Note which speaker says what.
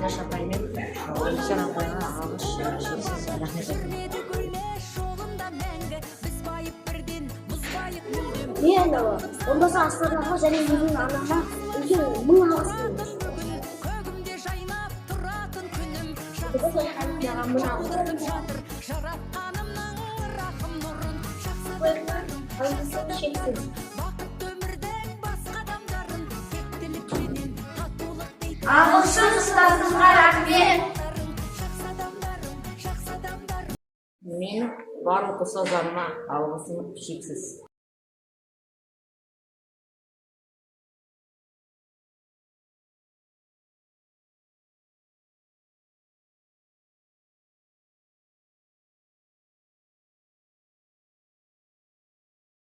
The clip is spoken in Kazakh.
Speaker 1: Яш апай мен Элишан апайга алғыс шексіз рахмет айтамын.
Speaker 2: Мен ондаса Астанаға және менің анама үлкен мың алғыс білдіремін. Шексіз. Алғысым ұстазымға рахмет.
Speaker 1: Менің барлық ұстаздарыма алғысым шексіз.